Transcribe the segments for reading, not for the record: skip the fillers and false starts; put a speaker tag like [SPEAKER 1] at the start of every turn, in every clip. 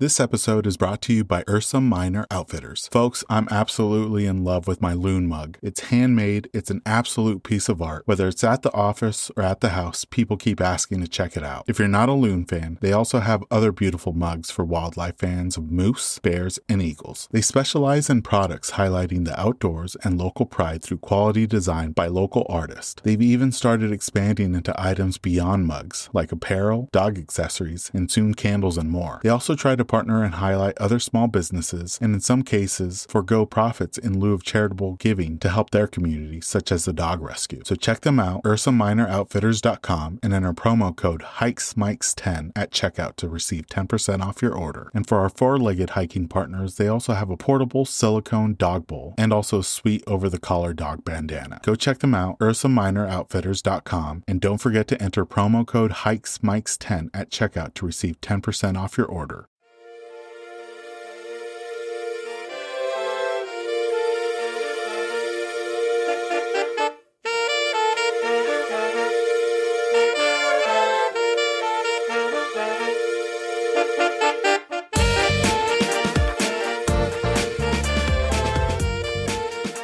[SPEAKER 1] This episode is brought to you by Ursa Minor Outfitters. Folks, I'm absolutely in love with my loon mug. It's handmade, it's an absolute piece of art. Whether it's at the office or at the house, people keep asking to check it out. If you're not a loon fan, they also have other beautiful mugs for wildlife fans of moose, bears, and eagles. They specialize in products highlighting the outdoors and local pride through quality design by local artists. They've even started expanding into items beyond mugs, like apparel, dog accessories, and soon candles and more. They also try to partner and highlight other small businesses, and in some cases, forego profits in lieu of charitable giving to help their community, such as the dog rescue. So check them out, UrsaMinorOutfitters.com, and enter promo code HikesMikes10 at checkout to receive 10% off your order. And for our four-legged hiking partners, they also have a portable silicone dog bowl and also a sweet over-the-collar dog bandana. Go check them out, UrsaMinorOutfitters.com, and don't forget to enter promo code HikesMikes10 at checkout to receive 10% off your order.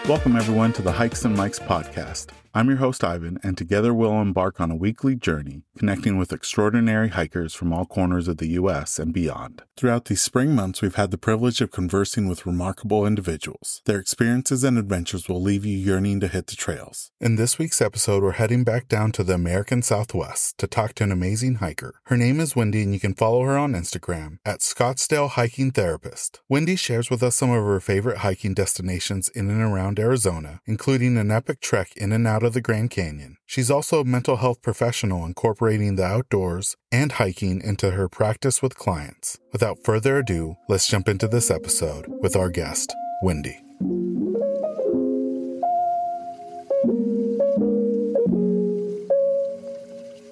[SPEAKER 1] Welcome, everyone, to the Hikes and Mikes podcast. I'm your host, Ivan, and together we'll embark on a weekly journey connecting with extraordinary hikers from all corners of the U.S. and beyond. Throughout these spring months, we've had the privilege of conversing with remarkable individuals. Their experiences and adventures will leave you yearning to hit the trails. In this week's episode, we're heading back down to the American Southwest to talk to an amazing hiker. Her name is Wendy, and you can follow her on Instagram at Scottsdale Hiking Therapist. Wendy shares with us some of her favorite hiking destinations in and around Arizona, including an epic trek in and out of the Grand Canyon. She's also a mental health professional incorporating the outdoors and hiking into her practice with clients. Without further ado, let's jump into this episode with our guest, Wendy.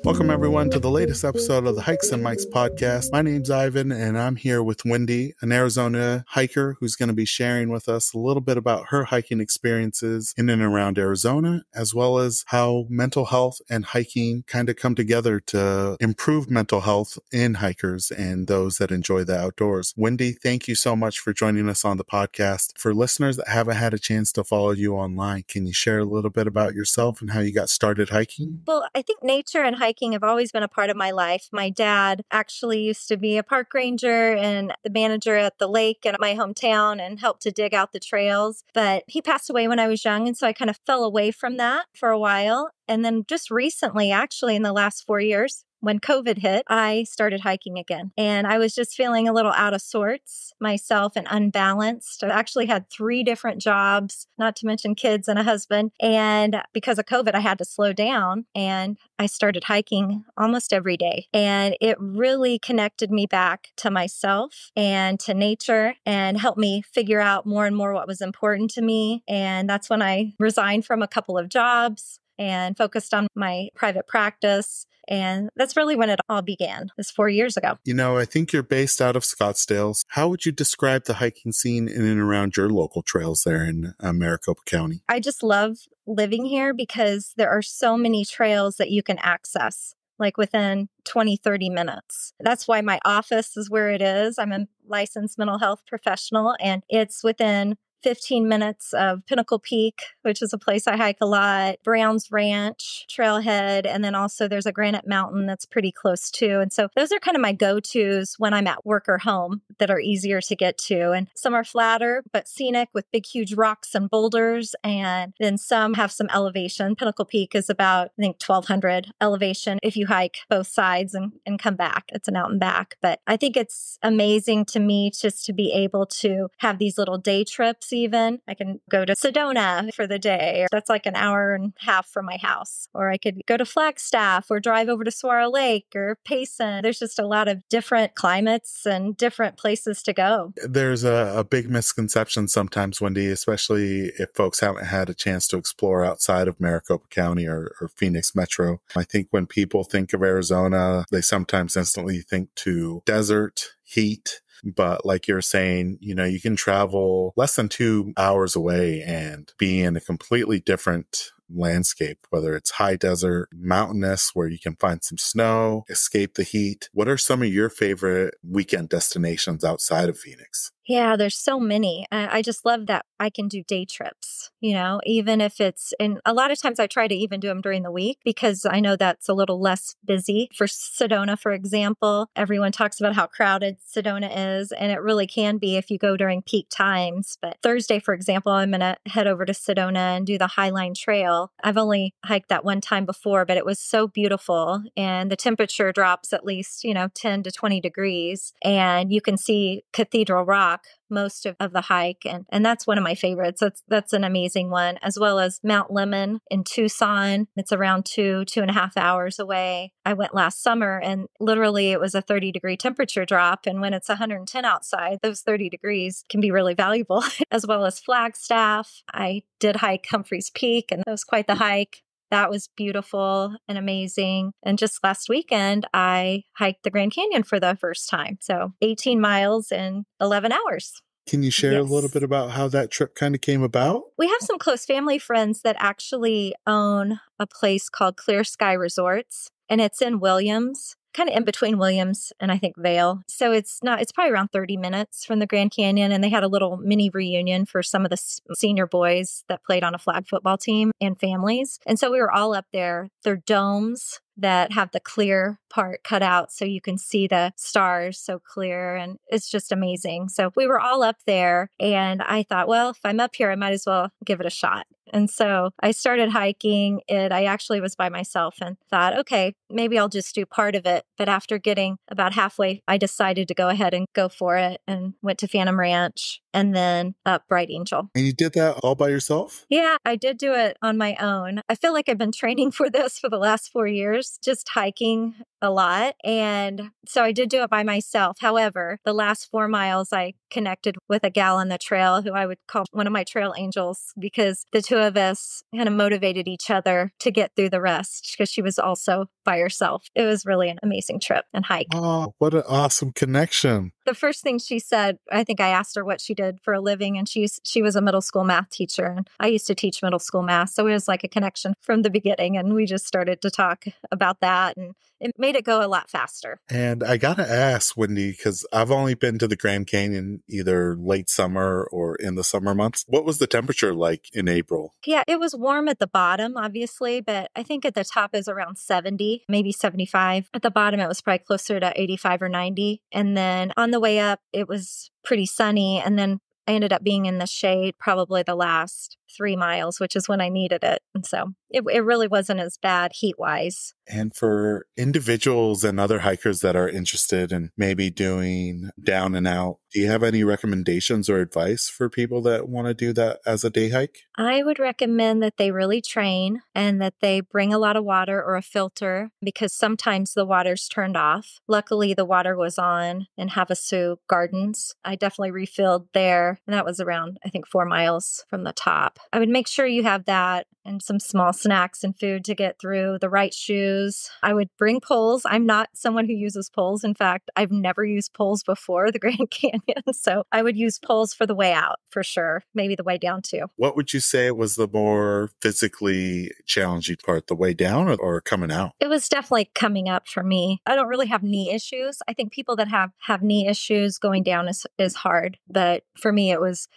[SPEAKER 1] Welcome, everyone, to the latest episode of the Hikes and Mikes podcast. My name's Ivan, and I'm here with Wendy, an Arizona hiker who's going to be sharing with us a little bit about her hiking experiences in and around Arizona, as well as how mental health and hiking kind of come together to improve mental health in hikers and those that enjoy the outdoors. Wendy, thank you so much for joining us on the podcast. For listeners that haven't had a chance to follow you online, can you share a little bit about yourself and how you got started hiking?
[SPEAKER 2] Well, I think nature and hiking have always been a part of my life. My dad actually used to be a park ranger and the manager at the lake in my hometown and helped to dig out the trails. But he passed away when I was young, and so I kind of fell away from that for a while. And then just recently, actually in the last 4 years, when COVID hit, I started hiking again. And I was just feeling a little out of sorts myself and unbalanced. I actually had 3 different jobs, not to mention kids and a husband. And because of COVID, I had to slow down, and I started hiking almost every day. And it really connected me back to myself and to nature and helped me figure out more and more what was important to me. And that's when I resigned from a couple of jobs and focused on my private practice. And that's really when it all began. It was 4 years ago.
[SPEAKER 1] You know, I think you're based out of Scottsdale. How would you describe the hiking scene in and around your local trails there in Maricopa County?
[SPEAKER 2] I just love living here because there are so many trails that you can access, like within 20, 30 minutes. That's why my office is where it is. I'm a licensed mental health professional, and it's within 15 minutes of Pinnacle Peak, which is a place I hike a lot, Brown's Ranch, Trailhead, and then also there's a Granite Mountain that's pretty close too. And so those are kind of my go-tos when I'm at work or home that are easier to get to. And some are flatter, but scenic with big, huge rocks and boulders. And then some have some elevation. Pinnacle Peak is about, I think, 1,200 elevation if you hike both sides and come back. It's an out and back. But I think it's amazing to me just to be able to have these little day trips even. I can go to Sedona for the day. That's like an hour and a half from my house. Or I could go to Flagstaff or drive over to Saguaro Lake or Payson. There's just a lot of different climates and different places to go.
[SPEAKER 1] There's a big misconception sometimes, Wendy, especially if folks haven't had a chance to explore outside of Maricopa County or Phoenix Metro. I think when people think of Arizona, they sometimes instantly think to desert, heat. But like you're saying, you know, you can travel less than 2 hours away and be in a completely different landscape, whether it's high desert, mountainous, where you can find some snow, escape the heat. What are some of your favorite weekend destinations outside of Phoenix?
[SPEAKER 2] Yeah, there's so many. I just love that I can do day trips, even if and a lot of times I try to even do them during the week because I know that's a little less busy. For Sedona, for example, everyone talks about how crowded Sedona is, and it really can be if you go during peak times. But Thursday, for example, I'm going to head over to Sedona and do the Highline Trail. I've only hiked that one time before, but it was so beautiful. And the temperature drops at least, 10 to 20 degrees. And you can see Cathedral Rock most of the hike. And that's one of my favorites. That's an amazing one, as well as Mount Lemmon in Tucson. It's around 2.5 hours away. I went last summer and literally it was a 30-degree temperature drop. And when it's 110 outside, those 30 degrees can be really valuable, as well as Flagstaff. I did hike Humphreys Peak, and that was quite the hike. That was beautiful and amazing. And just last weekend, I hiked the Grand Canyon for the first time. So 18 miles in 11 hours.
[SPEAKER 1] Can you share a little bit about how that trip kind of came about?
[SPEAKER 2] We have some close family friends that actually own a place called Clear Sky Resorts, and it's in Williams, kind of in between Williams and I think Vail. So it's probably around 30 minutes from the Grand Canyon. And they had a little mini reunion for some of the senior boys that played on a flag football team and families. And so we were all up there. They're domes that have the clear part cut out so you can see the stars so clear, and it's just amazing. So we were all up there and I thought, well, if I'm up here, I might as well give it a shot. And so I started hiking it. I actually was by myself and thought, okay, maybe I'll just do part of it. But after getting about halfway, I decided to go ahead and go for it and went to Phantom Ranch and then up Bright Angel.
[SPEAKER 1] And you did that all by yourself?
[SPEAKER 2] Yeah, I did do it on my own. I feel like I've been training for this for the last 4 years, just hiking a lot. And so I did do it by myself. However, the last 4 miles, I connected with a gal on the trail who I would call one of my trail angels, because the two of us kind of motivated each other to get through the rest because she was also by herself. It was really an amazing trip and hike.
[SPEAKER 1] Oh, what an awesome connection.
[SPEAKER 2] The first thing she said, I think I asked her what she did for a living, and she was a middle school math teacher, and I used to teach middle school math. So it was like a connection from the beginning, and we just started to talk about that, and it made it go a lot faster.
[SPEAKER 1] And I got to ask, Wendy, because I've only been to the Grand Canyon either late summer or in the summer months. What was the temperature like in April?
[SPEAKER 2] Yeah, it was warm at the bottom, obviously, but I think at the top is around 70, maybe 75. At the bottom, it was probably closer to 85 or 90. And then on the way up, it was pretty sunny. And then I ended up being in the shade probably the last 3 miles, which is when I needed it. And so it really wasn't as bad heat-wise.
[SPEAKER 1] And for individuals and other hikers that are interested in maybe doing down and out, do you have any recommendations or advice for people that want to do that as a day hike?
[SPEAKER 2] I would recommend that they really train and that they bring a lot of water or a filter, because sometimes the water's turned off. Luckily, the water was on in Havasu Gardens. I definitely refilled there, and that was around, I think, 4 miles from the top. I would make sure you have that and some small snacks and food to get through, the right shoes. I would bring poles. I'm not someone who uses poles. In fact, I've never used poles before the Grand Canyon. So I would use poles for the way out for sure. Maybe the way down too.
[SPEAKER 1] What would you say was the more physically challenging part, the way down or coming out?
[SPEAKER 2] It was definitely coming up for me. I don't really have knee issues. I think people that have knee issues, going down is hard. But for me, it was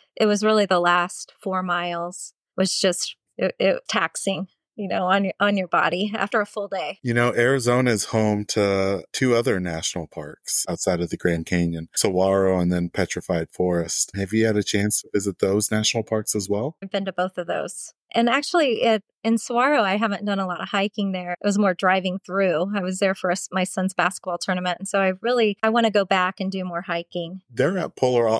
[SPEAKER 2] really the last 4 miles was just it taxing, on your body after a full day.
[SPEAKER 1] Arizona is home to 2 other national parks outside of the Grand Canyon, Saguaro and then Petrified Forest. Have you had a chance to visit those national parks as well?
[SPEAKER 2] I've been to both of those. And actually, in Saguaro, I haven't done a lot of hiking there. It was more driving through. I was there for my son's basketball tournament. And so I want to go back and do more hiking.
[SPEAKER 1] They're at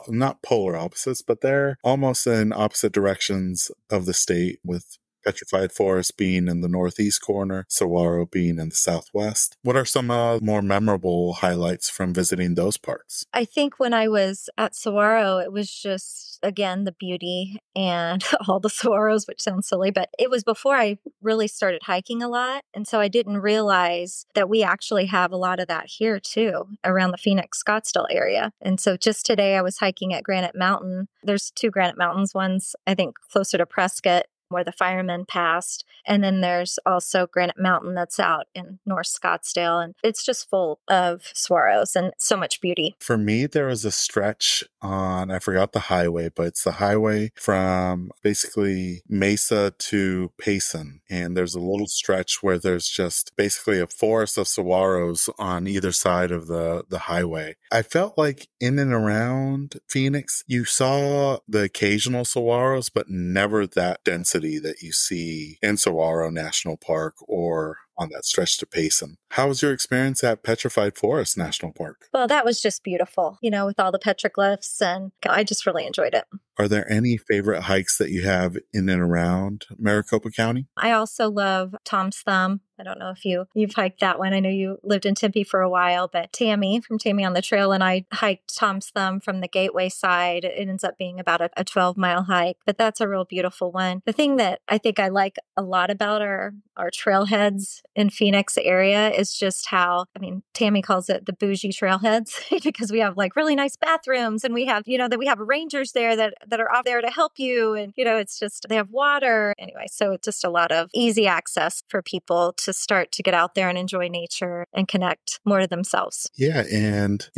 [SPEAKER 1] not polar opposites, but they're almost in opposite directions of the state, with Petrified Forest being in the northeast corner, Saguaro being in the southwest. What are some more memorable highlights from visiting those parks?
[SPEAKER 2] I think when I was at Saguaro, it was just, again, the beauty and all the saguaros, which sounds silly, but it was before I really started hiking a lot. And so I didn't realize that we actually have a lot of that here too, around the Phoenix, Scottsdale area. And so just today I was hiking at Granite Mountain. There's 2 Granite Mountains. One's, I think, closer to Prescott, where the firemen passed. And then there's also Granite Mountain that's out in North Scottsdale. And it's just full of saguaros and so much beauty.
[SPEAKER 1] For me, there was a stretch on, I forgot the highway, but it's the highway from basically Mesa to Payson. And there's a little stretch where there's just basically a forest of saguaros on either side of the highway. I felt like in and around Phoenix, you saw the occasional saguaros, but never that density that you see in Saguaro National Park or on that stretch to Payson. How was your experience at Petrified Forest National Park?
[SPEAKER 2] Well, that was just beautiful, with all the petroglyphs, and I just really enjoyed it.
[SPEAKER 1] Are there any favorite hikes that you have in and around Maricopa County?
[SPEAKER 2] I also love Tom's Thumb. I don't know if you've hiked that one. I know you lived in Tempe for a while, but Tammy from Tammy on the Trail and I hiked Tom's Thumb from the Gateway side. It ends up being about a 12-mile hike, but that's a real beautiful one. The thing that I think I like a lot about our trailheads in Phoenix area is just how, Tammy calls it the bougie trailheads because we have like really nice bathrooms and we have, that we have rangers there that are off there to help you. And, it's just, they have water. Anyway, so it's just a lot of easy access for people to start to get out there and enjoy nature and connect more to themselves.
[SPEAKER 1] Yeah. And,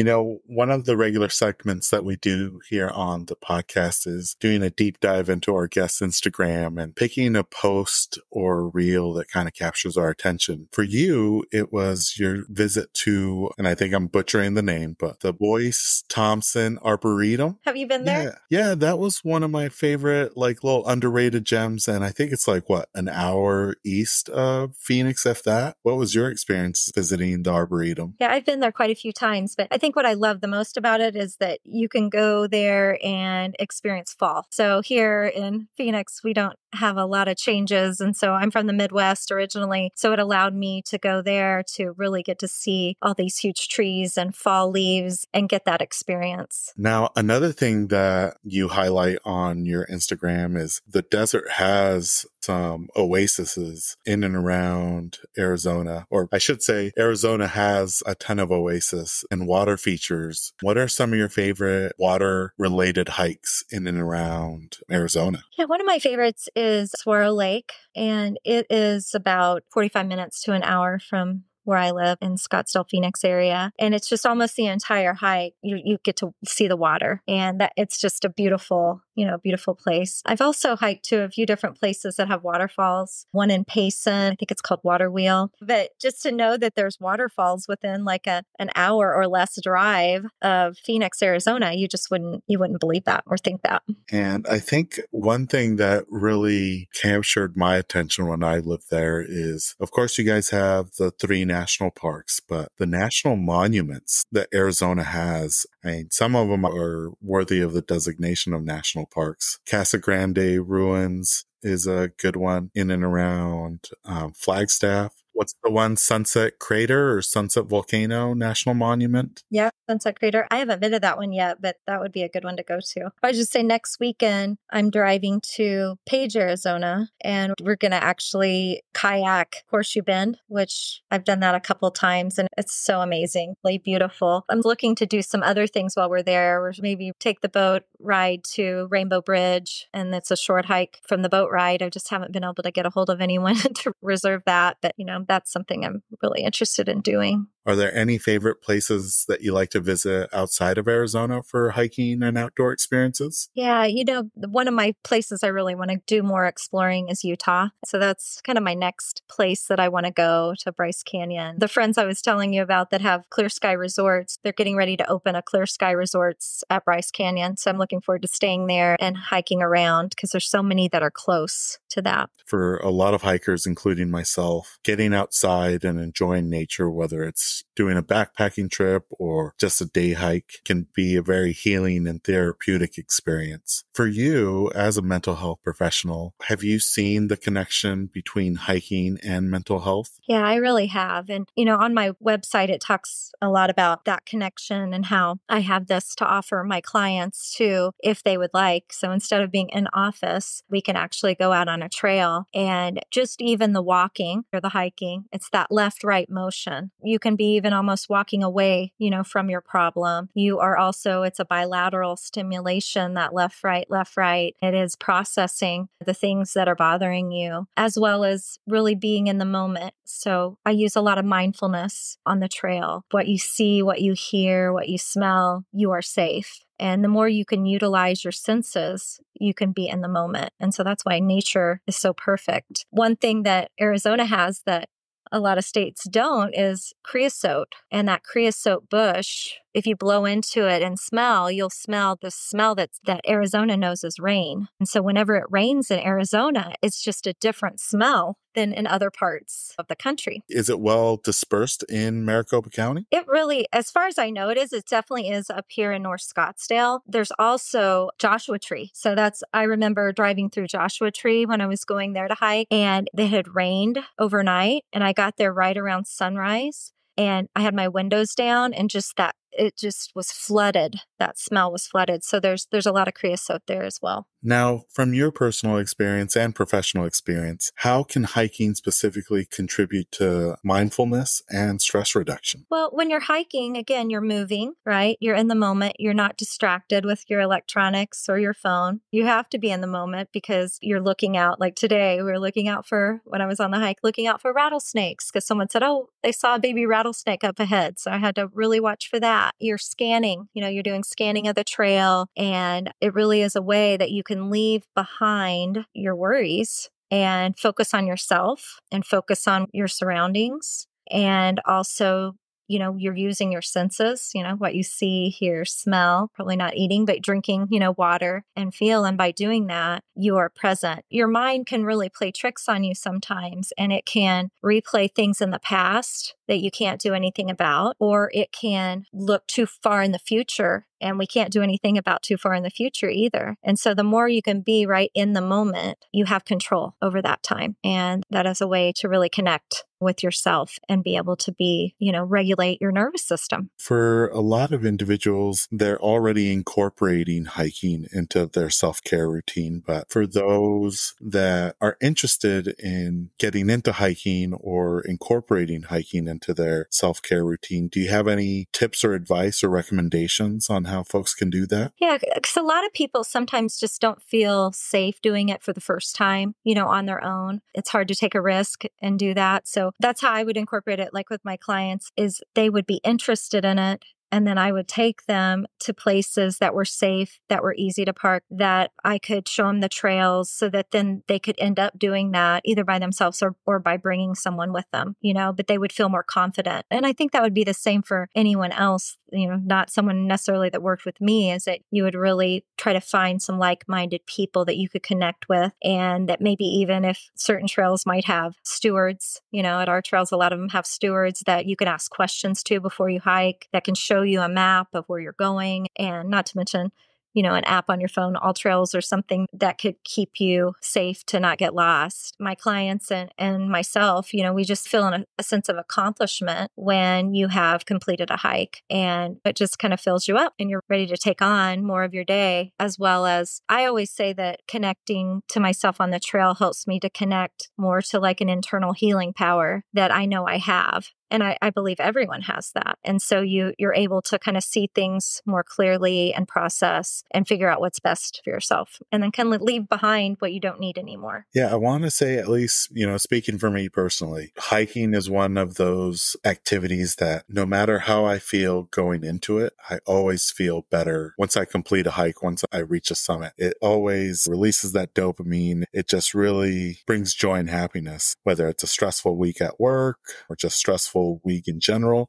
[SPEAKER 1] one of the regular segments that we do here on the podcast is doing a deep dive into our guest's Instagram and picking a post or reel that kind of captures our attention. For you, it was your visit to, and I think I'm butchering the name, but the Boyce Thompson Arboretum.
[SPEAKER 2] Have you been there?
[SPEAKER 1] Yeah, that was one of my favorite, little underrated gems. And I think it's an hour east of Phoenix, if that. What was your experience visiting the Arboretum?
[SPEAKER 2] Yeah, I've been there quite a few times, but I think what I love the most about it is that you can go there and experience fall. So here in Phoenix, we don't have a lot of changes. And so I'm from the Midwest originally. So it allowed me to go there to really get to see all these huge trees and fall leaves and get that experience.
[SPEAKER 1] Now, another thing that you highlight on your Instagram is the desert has some oases in and around Arizona, or I should say Arizona has a ton of oases and water features. What are some of your favorite water related hikes in and around Arizona?
[SPEAKER 2] Yeah, one of my favorites is Saguaro Lake, and it is about 45 minutes to an hour from where I live in Scottsdale, Phoenix area. And it's just almost the entire hike. You get to see the water, and that it's just a beautiful place. I've also hiked to a few different places that have waterfalls. One in Payson, I think it's called Water Wheel. But just to know that there's waterfalls within an hour or less drive of Phoenix, Arizona, you wouldn't believe that or think that.
[SPEAKER 1] And I think one thing that really captured my attention when I lived there is, of course, you guys have the 3 national parks, but the national monuments that Arizona has, some of them are worthy of the designation of national parks. Casa Grande Ruins is a good one in and around Flagstaff. What's the one? Sunset Crater or Sunset Volcano National Monument?
[SPEAKER 2] Yeah, Sunset Crater. I haven't been to that one yet, but that would be a good one to go to. I would just say next weekend, I'm driving to Page, Arizona, and we're going to actually kayak Horseshoe Bend, which I've done that a couple of times, and it's so amazing, really beautiful. I'm looking to do some other things while we're there, or maybe take the boat ride to Rainbow Bridge, and it's a short hike from the boat ride. I just haven't been able to get a hold of anyone to reserve that, but that's something I'm really interested in doing.
[SPEAKER 1] Are there any favorite places that you like to visit outside of Arizona for hiking and outdoor experiences?
[SPEAKER 2] Yeah, one of my places I really want to do more exploring is Utah. So that's kind of my next place that I want to go, to Bryce Canyon. The friends I was telling you about that have Clear Sky Resorts, they're getting ready to open a Clear Sky Resorts at Bryce Canyon. So I'm looking forward to staying there and hiking around because there's so many that are close to that.
[SPEAKER 1] For a lot of hikers, including myself, getting outside and enjoying nature, whether it's doing a backpacking trip or just a day hike, can be a very healing and therapeutic experience. For you, as a mental health professional, have you seen the connection between hiking and mental health?
[SPEAKER 2] Yeah, I really have. And, on my website, it talks a lot about that connection and how I have this to offer my clients too, if they would like. So instead of being in office, we can actually go out on a trail, and just even the walking or the hiking, it's that left-right motion. You can be be even almost walking away, from your problem. You are also, it's a bilateral stimulation, that left, right, left, right. It is processing the things that are bothering you, as well as really being in the moment. So I use a lot of mindfulness on the trail. What you see, what you hear, what you smell, you are safe. And the more you can utilize your senses, you can be in the moment. And so that's why nature is so perfect. One thing that Arizona has that a lot of states don't is creosote. And that creosote bush, if you blow into it and smell, you'll smell the smell that Arizona knows is rain. And so whenever it rains in Arizona, it's just a different smell than in other parts of the country.
[SPEAKER 1] Is it well dispersed in Maricopa County?
[SPEAKER 2] It really, as far as I know, it definitely is up here in North Scottsdale. There's also Joshua Tree. So I remember driving through Joshua Tree when I was going there to hike, and it had rained overnight, and I got there right around sunrise, and I had my windows down, and it just was flooded. That smell was flooded. So there's a lot of creosote there as well.
[SPEAKER 1] Now, from your personal experience and professional experience, how can hiking specifically contribute to mindfulness and stress reduction?
[SPEAKER 2] Well, when you're hiking, again, you're moving, right? You're in the moment. You're not distracted with your electronics or your phone. You have to be in the moment because you're looking out. Like today, we were looking out when I was on the hike, looking out for rattlesnakes because someone said, oh, they saw a baby rattlesnake up ahead. So I had to really watch for that. You're scanning, you're doing scanning of the trail. And it really is a way that you can leave behind your worries and focus on yourself and focus on your surroundings. And also, you're using your senses, what you see, hear, smell, probably not eating, but drinking, water and feel. And by doing that, you are present. Your mind can really play tricks on you sometimes, and it can replay things in the past that you can't do anything about, or it can look too far in the future. And we can't do anything about too far in the future either. And so the more you can be right in the moment, you have control over that time. And that is a way to really connect with yourself and be able to be, regulate your nervous system.
[SPEAKER 1] For a lot of individuals, they're already incorporating hiking into their self-care routine. But for those that are interested in getting into hiking or incorporating hiking into their self-care routine, do you have any tips or advice or recommendations on how folks can do that?
[SPEAKER 2] Yeah, because a lot of people sometimes just don't feel safe doing it for the first time, on their own. It's hard to take a risk and do that. So that's how I would incorporate it. Like with my clients, is they would be interested in it. And then I would take them to places that were safe, that were easy to park, that I could show them the trails so that then they could end up doing that either by themselves or by bringing someone with them, but they would feel more confident. And I think that would be the same for anyone else, not someone necessarily that worked with me, is that you would really try to find some like-minded people that you could connect with. And that maybe even if certain trails might have stewards, at AllTrails, a lot of them have stewards that you can ask questions to before you hike that can show you a map of where you're going, and not to mention, an app on your phone, AllTrails, or something that could keep you safe to not get lost. My clients and myself, we just feel a sense of accomplishment when you have completed a hike, and it just kind of fills you up and you're ready to take on more of your day. As well as, I always say that connecting to myself on the trail helps me to connect more to like an internal healing power that I know I have. And I believe everyone has that. And so you're able to kind of see things more clearly and process and figure out what's best for yourself, and then kind of leave behind what you don't need anymore.
[SPEAKER 1] Yeah, I want to say, at least, speaking for me personally, hiking is one of those activities that no matter how I feel going into it, I always feel better once I complete a hike, once I reach a summit. It always releases that dopamine. It just really brings joy and happiness, whether it's a stressful week at work or just stressful week in general.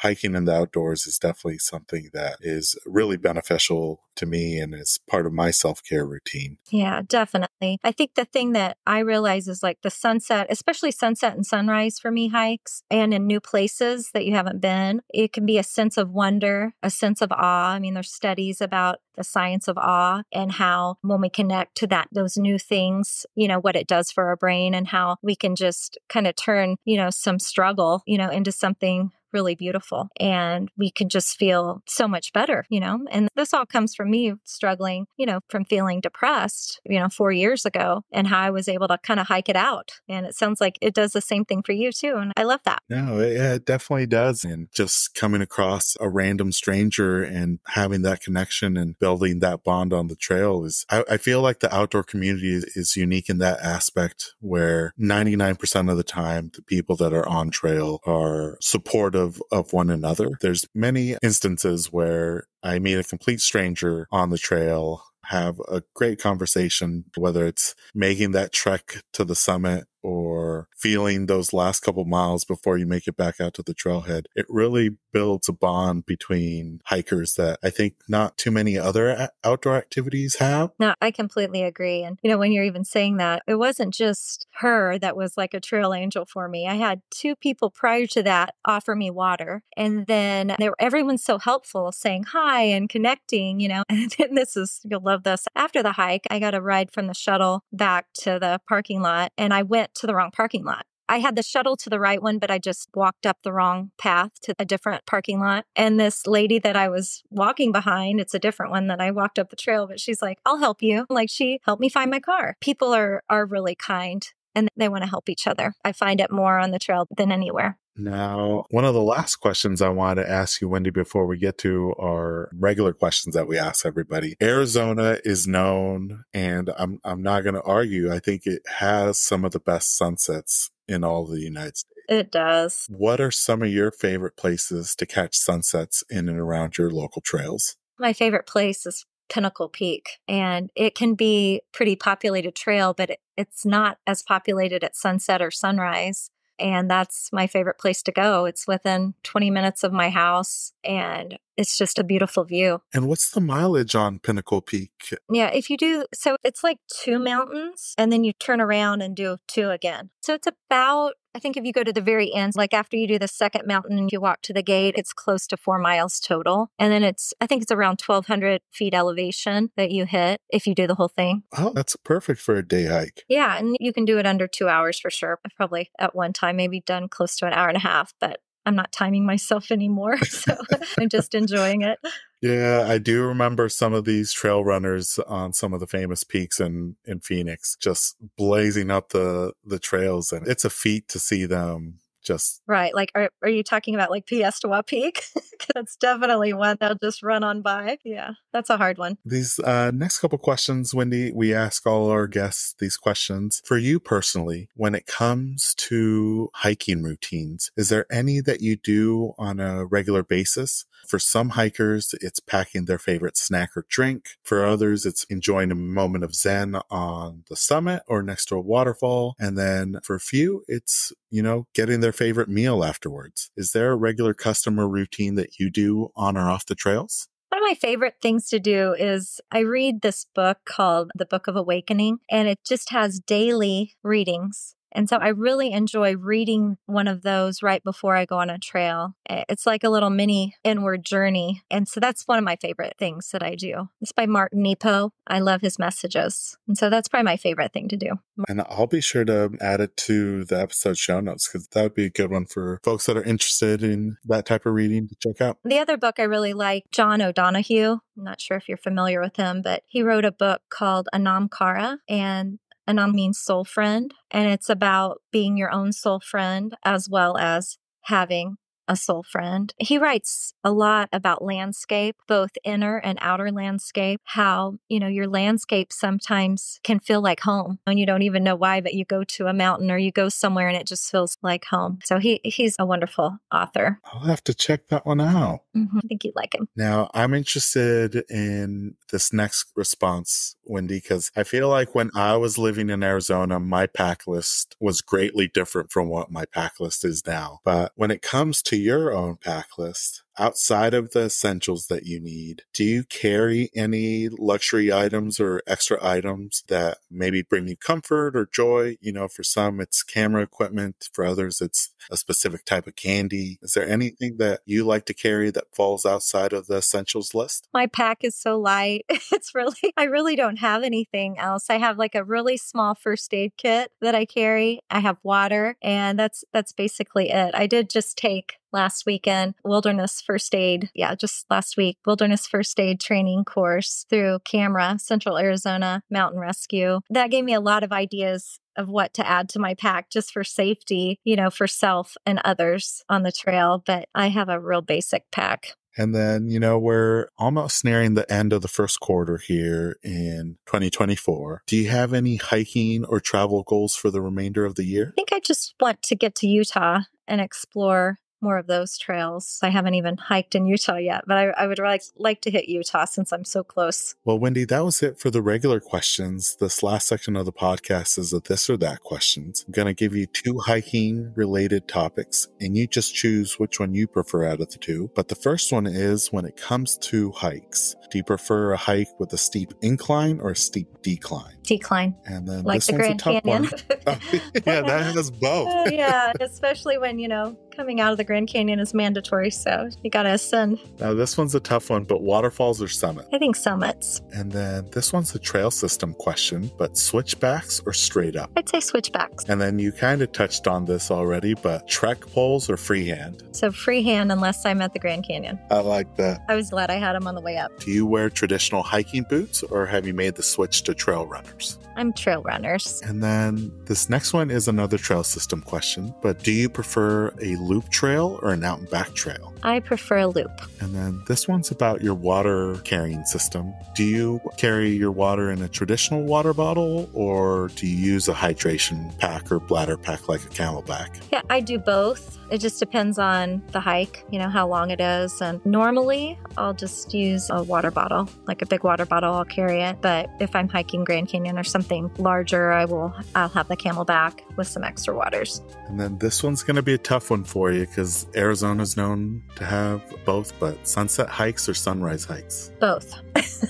[SPEAKER 1] Hiking in the outdoors is definitely something that is really beneficial to me and is part of my self-care routine.
[SPEAKER 2] Yeah, definitely. I think the thing that I realize is like the sunset, especially sunset and sunrise for me hikes, and in new places that you haven't been, it can be a sense of wonder, a sense of awe. I mean, there's studies about the science of awe and how when we connect to those new things, what it does for our brain, and how we can just kind of turn, some struggle, into something really beautiful. And we can just feel so much better, And this all comes from me struggling, from feeling depressed, 4 years ago, and how I was able to kind of hike it out. And it sounds like it does the same thing for you too. And I love that.
[SPEAKER 1] No, it definitely does. And just coming across a random stranger and having that connection and building that bond on the trail I feel like the outdoor community is unique in that aspect, where 99% of the time, the people that are on trail are supportive of one another. There's many instances where I meet a complete stranger on the trail, have a great conversation, whether it's making that trek to the summit or feeling those last couple miles before you make it back out to the trailhead. It really builds a bond between hikers that I think not too many other outdoor activities have.
[SPEAKER 2] No, I completely agree. And, when you're even saying that, it wasn't just her that was like a trail angel for me. I had two people prior to that offer me water. And then everyone's so helpful saying hi and connecting, and you'll love this. After the hike, I got a ride from the shuttle back to the parking lot, and I went to the wrong parking lot. I had the shuttle to the right one, but I just walked up the wrong path to a different parking lot. And this lady that I was walking behind, it's a different one that I walked up the trail, but she's like, I'll help you. Like, she helped me find my car. People are really kind and they want to help each other. I find it more on the trail than anywhere.
[SPEAKER 1] Now, one of the last questions I wanted to ask you, Wendy, before we get to our regular questions that we ask everybody. Arizona is known, and I'm not going to argue, I think it has some of the best sunsets in all of the United States.
[SPEAKER 2] It does.
[SPEAKER 1] What are some of your favorite places to catch sunsets in and around your local trails?
[SPEAKER 2] My favorite place is Pinnacle Peak, and it can be pretty populated trail, but it's not as populated at sunset or sunrise. And that's my favorite place to go. It's within 20 minutes of my house, and it's just a beautiful view.
[SPEAKER 1] And what's the mileage on Pinnacle Peak?
[SPEAKER 2] Yeah, so it's like 2 mountains, and then you turn around and do 2 again. So it's about, I think if you go to the very end, like after you do the second mountain and you walk to the gate, it's close to 4 miles total. And then I think it's around 1,200 feet elevation that you hit if you do the whole thing.
[SPEAKER 1] Oh, that's perfect for a day hike.
[SPEAKER 2] Yeah, and you can do it under 2 hours for sure. I've probably at one time maybe done close to an hour and a half, but I'm not timing myself anymore. So I'm just enjoying it.
[SPEAKER 1] Yeah, I do remember some of these trail runners on some of the famous peaks in Phoenix, just blazing up the trails. And it's a feat to see them just...
[SPEAKER 2] Right. Like, are you talking about like Piestewa Peak? That's definitely one they'll just run on by. Yeah, that's a hard one.
[SPEAKER 1] These next couple questions, Wendy, we ask all our guests these questions. For you personally, when it comes to hiking routines, is there any that you do on a regular basis? For some hikers, it's packing their favorite snack or drink. For others, it's enjoying a moment of zen on the summit or next to a waterfall. And then for a few, it's, getting their favorite meal afterwards. Is there a regular customer routine that you do on or off the trails?
[SPEAKER 2] One of my favorite things to do is I read this book called The Book of Awakening, and it just has daily readings. And so I really enjoy reading one of those right before I go on a trail. It's like a little mini inward journey. And so that's one of my favorite things that I do. It's by Martin Nepo. I love his messages. And so that's probably my favorite thing to do.
[SPEAKER 1] And I'll be sure to add it to the episode show notes, because that would be a good one for folks that are interested in that type of reading to check out.
[SPEAKER 2] The other book I really like, John O'Donohue. I'm not sure if you're familiar with him, but he wrote a book called Anam Cara, and Anam means soul friend, and it's about being your own soul friend as well as having a soul friend. He writes a lot about landscape, both inner and outer landscape, how, your landscape sometimes can feel like home and you don't even know why, but you go to a mountain or you go somewhere and it just feels like home. So he's a wonderful author.
[SPEAKER 1] I'll have to check that one out.
[SPEAKER 2] Mm-hmm. I think you'd like him.
[SPEAKER 1] Now, I'm interested in this next response, Wendy, because I feel like when I was living in Arizona, my pack list was greatly different from what my pack list is now. But when it comes to your own pack list, outside of the essentials that you need, do you carry any luxury items or extra items that maybe bring you comfort or joy? You know, for some, it's camera equipment. For others, it's a specific type of candy. Is there anything that you like to carry that falls outside of the essentials list?
[SPEAKER 2] My pack is so light. I really don't have anything else. I have like a really small first aid kit that I carry. I have water, and that's basically it. I did just take last weekend wilderness first aid. Yeah, just last week, wilderness first aid training course through CAMRA, Central Arizona Mountain Rescue. That gave me a lot of ideas of what to add to my pack just for safety, you know, for self and others on the trail. But I have a real basic pack.
[SPEAKER 1] And then, you know, we're almost nearing the end of the first quarter here in 2024. Do you have any hiking or travel goals for the remainder of the year?
[SPEAKER 2] I think I just want to get to Utah and explore more of those trails. I haven't even hiked in Utah yet, but I would like to hit Utah since I'm so close.
[SPEAKER 1] Well, Wendy, that was it for the regular questions. This last section of the podcast is a this or that questions. I'm going to give you 2 hiking related topics, and you just choose which one you prefer out of the 2. But the first one is, when it comes to hikes, do you prefer a hike with a steep incline or a steep decline?
[SPEAKER 2] Decline.
[SPEAKER 1] And then
[SPEAKER 2] like
[SPEAKER 1] this
[SPEAKER 2] the
[SPEAKER 1] one's
[SPEAKER 2] Grand
[SPEAKER 1] a tough
[SPEAKER 2] Canyon.
[SPEAKER 1] one. Yeah, that has both.
[SPEAKER 2] Yeah, especially when, you know, coming out of the Grand Canyon is mandatory, so you got to ascend.
[SPEAKER 1] Now, this one's a tough one, but waterfalls or summit?
[SPEAKER 2] I think summits.
[SPEAKER 1] And then this one's a trail system question, but switchbacks or straight up?
[SPEAKER 2] I'd say switchbacks.
[SPEAKER 1] And then you kind of touched on this already, but trek poles or freehand?
[SPEAKER 2] So freehand unless I'm at the Grand Canyon.
[SPEAKER 1] I like that.
[SPEAKER 2] I was glad I had them on the way up.
[SPEAKER 1] Do you wear traditional hiking boots, or have you made the switch to trail runners?
[SPEAKER 2] I'm trail runners.
[SPEAKER 1] And then this next one is another trail system question, but do you prefer a loop trail or an out and back trail?
[SPEAKER 2] I prefer a loop.
[SPEAKER 1] And then this one's about your water carrying system. Do you carry your water in a traditional water bottle, or do you use a hydration pack or bladder pack like a Camelback?
[SPEAKER 2] Yeah, I do both. It just depends on the hike, you know, how long it is. And normally I'll just use a water bottle, like a big water bottle, I'll carry it. But if I'm hiking Grand Canyon or something larger, I'll have the Camelback with some extra waters.
[SPEAKER 1] And then this one's going to be a tough one for you because Arizona's known to have both, but sunset hikes or sunrise hikes?
[SPEAKER 2] Both.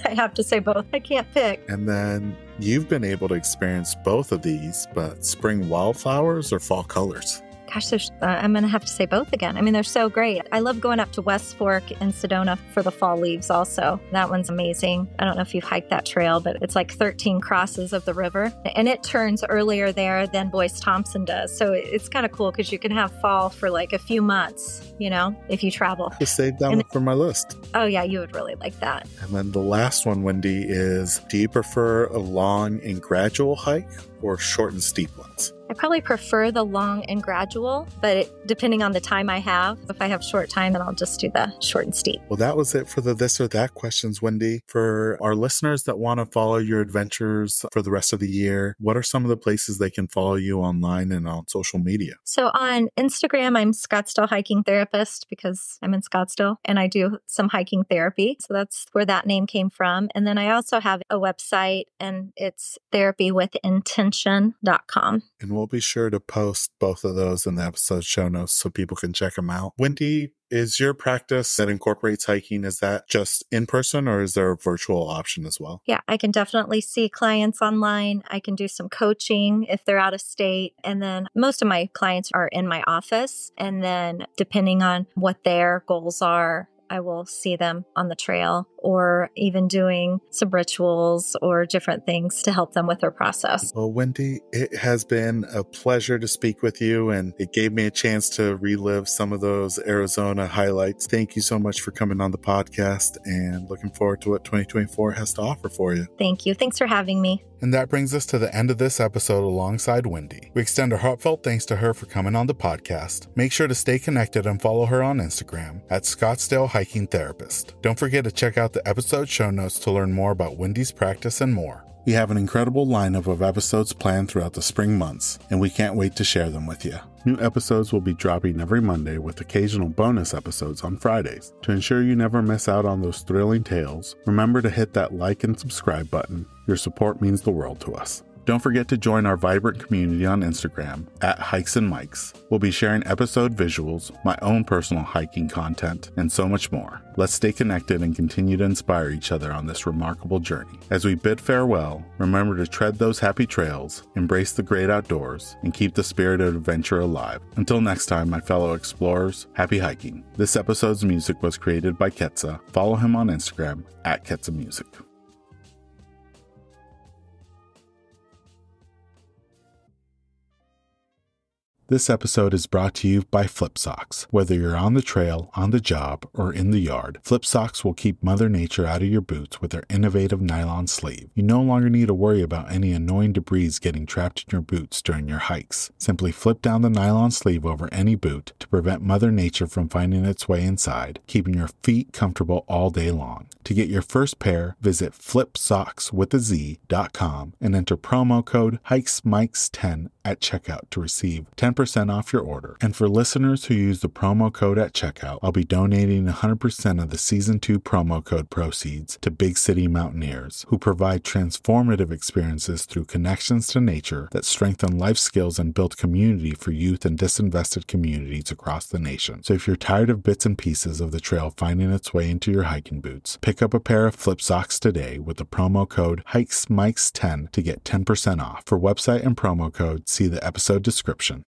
[SPEAKER 2] I have to say both. I can't pick.
[SPEAKER 1] And then you've been able to experience both of these, but spring wildflowers or fall colors?
[SPEAKER 2] Gosh, I'm going to have to say both again. I mean, they're so great. I love going up to West Fork in Sedona for the fall leaves also. That one's amazing. I don't know if you've hiked that trail, but it's like 13 crosses of the river. And it turns earlier there than Boyce Thompson does. So it's kind of cool because you can have fall for like a few months, you know, if you travel.
[SPEAKER 1] Just save that one for my list.
[SPEAKER 2] Oh, yeah, you would really like that.
[SPEAKER 1] And then the last one, Wendy, is do you prefer a long and gradual hike or short and steep ones?
[SPEAKER 2] I probably prefer the long and gradual, but depending on the time I have, if I have short time, then I'll just do the short and steep.
[SPEAKER 1] Well, that was it for the this or that questions, Wendy. For our listeners that want to follow your adventures for the rest of the year, what are some of the places they can follow you online and on social media?
[SPEAKER 2] So on Instagram, I'm Scottsdale Hiking Therapist because I'm in Scottsdale and I do some hiking therapy. So that's where that name came from. And then I also have a website and it's therapywithintention.com.
[SPEAKER 1] And we'll be sure to post both of those in the episode show notes so people can check them out. Wendy, is your practice that incorporates hiking, is that just in person or is there a virtual option as well?
[SPEAKER 2] Yeah, I can definitely see clients online. I can do some coaching if they're out of state. And then most of my clients are in my office. And then depending on what their goals are, I will see them on the trail or even doing some rituals or different things to help them with their process.
[SPEAKER 1] Well, Wendy, it has been a pleasure to speak with you, and it gave me a chance to relive some of those Arizona highlights. Thank you so much for coming on the podcast, and looking forward to what 2024 has to offer for you.
[SPEAKER 2] Thank you. Thanks for having me.
[SPEAKER 1] And that brings us to the end of this episode alongside Wendy. We extend our heartfelt thanks to her for coming on the podcast. Make sure to stay connected and follow her on Instagram at Scottsdale Hiking Therapist. Don't forget to check out the episode show notes to learn more about Wendy's practice and more. We have an incredible lineup of episodes planned throughout the spring months, and we can't wait to share them with you. New episodes will be dropping every Monday with occasional bonus episodes on Fridays. To ensure you never miss out on those thrilling tales, remember to hit that like and subscribe button. Your support means the world to us. Don't forget to join our vibrant community on Instagram at Hikes and Mics. We'll be sharing episode visuals, my own personal hiking content, and so much more. Let's stay connected and continue to inspire each other on this remarkable journey. As we bid farewell, remember to tread those happy trails, embrace the great outdoors, and keep the spirit of adventure alive. Until next time, my fellow explorers, happy hiking. This episode's music was created by Ketsa. Follow him on Instagram at Ketsa Music. This episode is brought to you by Flip Socks. Whether you're on the trail, on the job, or in the yard, Flip Socks will keep Mother Nature out of your boots with their innovative nylon sleeve. You no longer need to worry about any annoying debris getting trapped in your boots during your hikes. Simply flip down the nylon sleeve over any boot to prevent Mother Nature from finding its way inside, keeping your feet comfortable all day long. To get your first pair, visit flipsockswithaz.com and enter promo code HikesMikes10 at checkout to receive 10% off your order. And for listeners who use the promo code at checkout, I'll be donating 100% of the Season 2 promo code proceeds to Big City Mountaineers, who provide transformative experiences through connections to nature that strengthen life skills and build community for youth and disinvested communities across the nation. So if you're tired of bits and pieces of the trail finding its way into your hiking boots, pick up a pair of Flip Socks today with the promo code HikesMikes10 to get 10% off. For website and promo code, see the episode description.